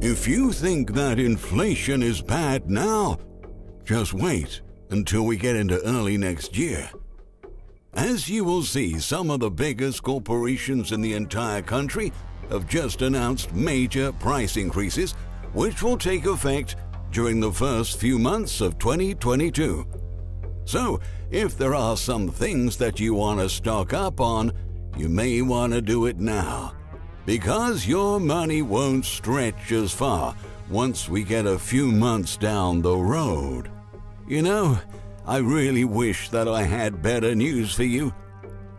If you think that inflation is bad now, just wait until we get into early next year. As you will see, some of the biggest corporations in the entire country have just announced major price increases, which will take effect during the first few months of 2022. So, if there are some things that you want to stock up on, you may want to do it now, because your money won't stretch as far once we get a few months down the road. You know, I really wish that I had better news for you.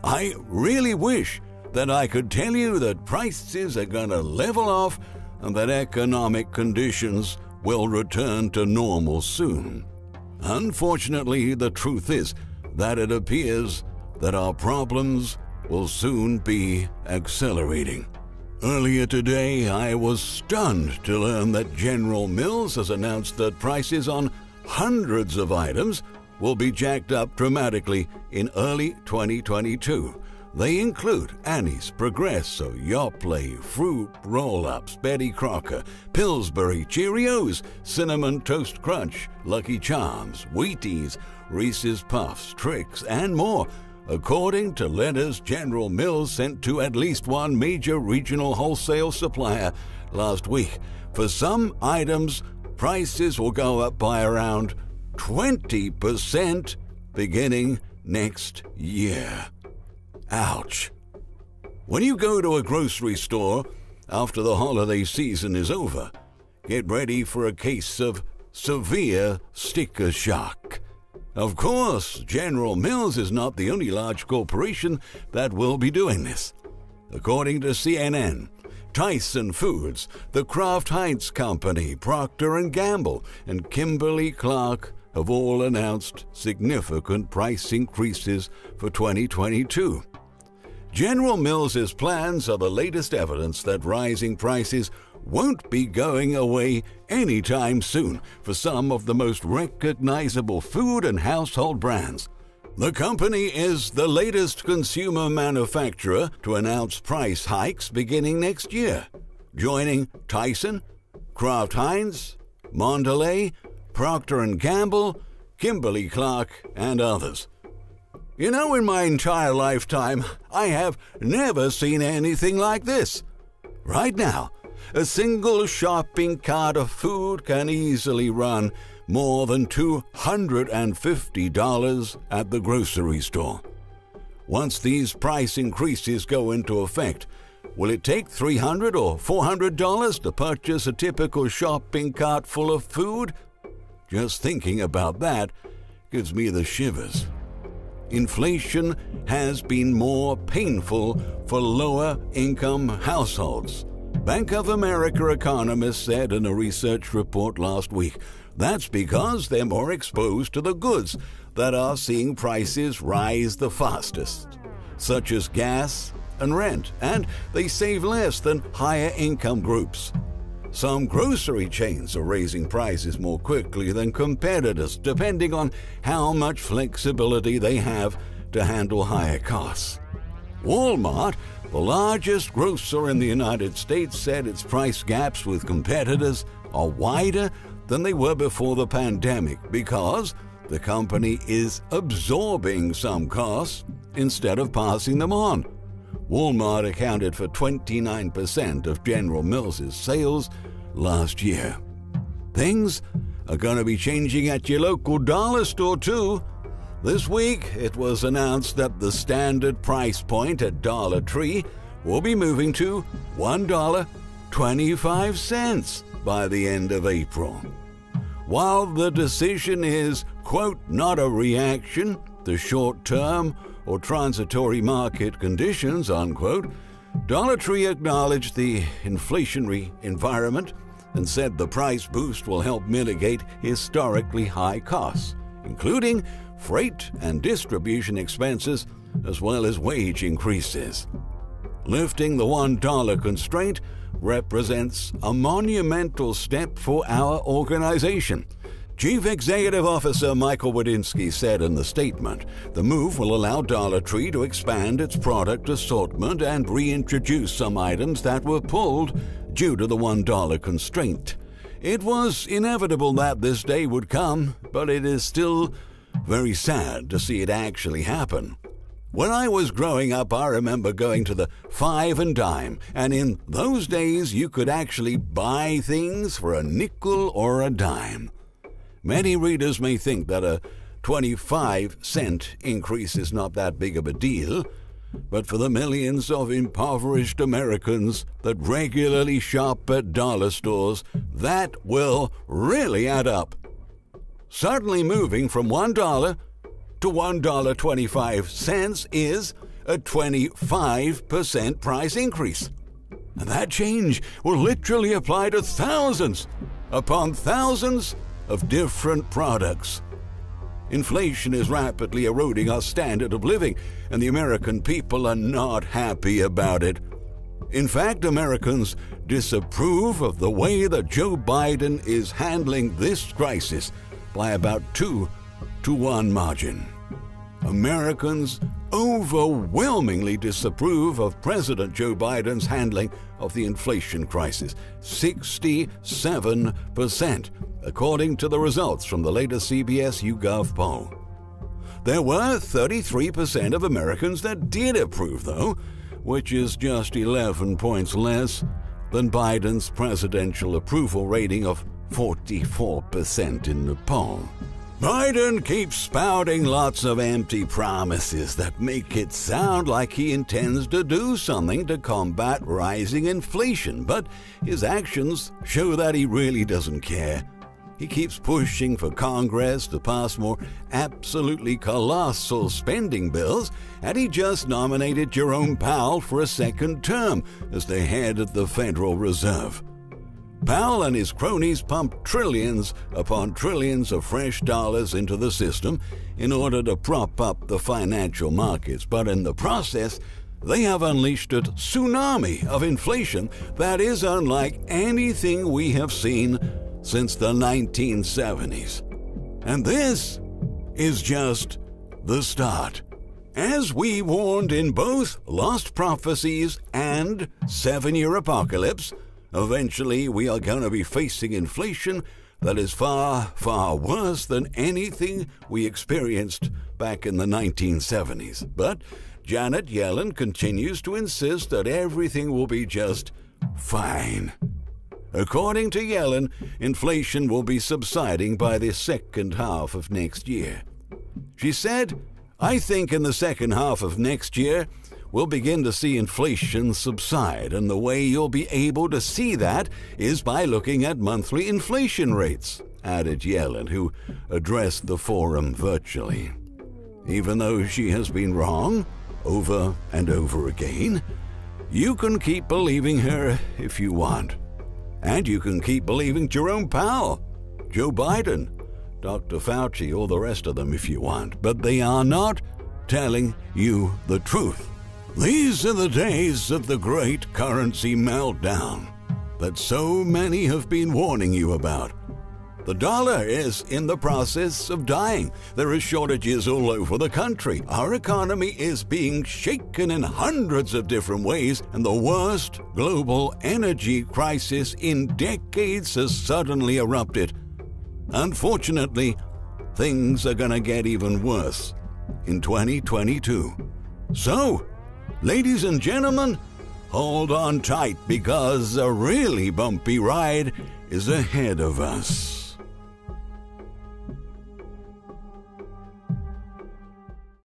I really wish that I could tell you that prices are going to level off and that economic conditions will return to normal soon. Unfortunately, the truth is that it appears that our problems will soon be accelerating. Earlier today, I was stunned to learn that General Mills has announced that prices on hundreds of items will be jacked up dramatically in early 2022. They include Annie's, Progresso, Yoplait, Fruit Roll-Ups, Betty Crocker, Pillsbury, Cheerios, Cinnamon Toast Crunch, Lucky Charms, Wheaties, Reese's Puffs, Trix, and more, according to letters General Mills sent to at least one major regional wholesale supplier last week. For some items, prices will go up by around 20% beginning next year. Ouch. When you go to a grocery store after the holiday season is over, get ready for a case of severe sticker shock. Of course, General Mills is not the only large corporation that will be doing this. According to CNN, Tyson Foods, the Kraft Heinz Company, Procter & Gamble, and Kimberly-Clark have all announced significant price increases for 2022. General Mills' plans are the latest evidence that rising prices won't be going away anytime soon for some of the most recognizable food and household brands. The company is the latest consumer manufacturer to announce price hikes beginning next year, joining Tyson, Kraft Heinz, Mondelez, Procter & Gamble, Kimberly-Clark, and others. You know, in my entire lifetime, I have never seen anything like this. Right now, a single shopping cart of food can easily run more than $250 at the grocery store. Once these price increases go into effect, will it take $300 or $400 to purchase a typical shopping cart full of food? Just thinking about that gives me the shivers. Inflation has been more painful for lower-income households. Bank of America economists said in a research report last week. That's because they're more exposed to the goods that are seeing prices rise the fastest, such as gas and rent, and they save less than higher-income groups. Some grocery chains are raising prices more quickly than competitors, depending on how much flexibility they have to handle higher costs. Walmart, the largest grocer in the United States, said its price gaps with competitors are wider than they were before the pandemic because the company is absorbing some costs instead of passing them on. Walmart accounted for 29% of General Mills' sales last year. Things are going to be changing at your local dollar store too. This week, it was announced that the standard price point at Dollar Tree will be moving to $1.25 by the end of April. While the decision is, quote, not a reaction to short-term or transitory market conditions, unquote, Dollar Tree acknowledged the inflationary environment and said the price boost will help mitigate historically high costs, including freight and distribution expenses, as well as wage increases. Lifting the $1 constraint represents a monumental step for our organization. Chief Executive Officer Michael Wadinsky said in the statement, the move will allow Dollar Tree to expand its product assortment and reintroduce some items that were pulled due to the $1 constraint. It was inevitable that this day would come, but it is still very sad to see it actually happen. When I was growing up, I remember going to the 5 and dime, and in those days you could actually buy things for a nickel or a dime. Many readers may think that a 25-cent increase is not that big of a deal, but for the millions of impoverished Americans that regularly shop at dollar stores, that will really add up. Suddenly moving from $1 to $1.25 is a 25% price increase. And that change will literally apply to thousands upon thousands of different products. Inflation is rapidly eroding our standard of living, and the American people are not happy about it. In fact, Americans disapprove of the way that Joe Biden is handling this crisis by about 2-1 margin. Americans overwhelmingly disapprove of President Joe Biden's handling of the inflation crisis, 67%, according to the results from the latest CBS YouGov poll. There were 33% of Americans that did approve, though, which is just 11 points less than Biden's presidential approval rating of 44% in the poll. Biden keeps spouting lots of empty promises that make it sound like he intends to do something to combat rising inflation, but his actions show that he really doesn't care. He keeps pushing for Congress to pass more absolutely colossal spending bills, and he just nominated Jerome Powell for a second term as the head of the Federal Reserve. Powell and his cronies pump trillions upon trillions of fresh dollars into the system in order to prop up the financial markets, but in the process, they have unleashed a tsunami of inflation that is unlike anything we have seen since the 1970s. And this is just the start. As we warned in both Lost Prophecies and 7-Year Apocalypse, eventually we are going to be facing inflation that is far, far worse than anything we experienced back in the 1970s. But Janet Yellen continues to insist that everything will be just fine. According to Yellen, inflation will be subsiding by the second half of next year. She said, "I think in the second half of next year, we'll begin to see inflation subside, and the way you'll be able to see that is by looking at monthly inflation rates," added Yellen, who addressed the forum virtually. Even though she has been wrong over and over again, you can keep believing her if you want. And you can keep believing Jerome Powell, Joe Biden, Dr. Fauci, all the rest of them if you want, but they are not telling you the truth. These are the days of the great currency meltdown that so many have been warning you about. The dollar is in the process of dying. There are shortages all over the country. Our economy is being shaken in hundreds of different ways, and the worst global energy crisis in decades has suddenly erupted. Unfortunately, things are going to get even worse in 2022. So, ladies and gentlemen, hold on tight because a really bumpy ride is ahead of us.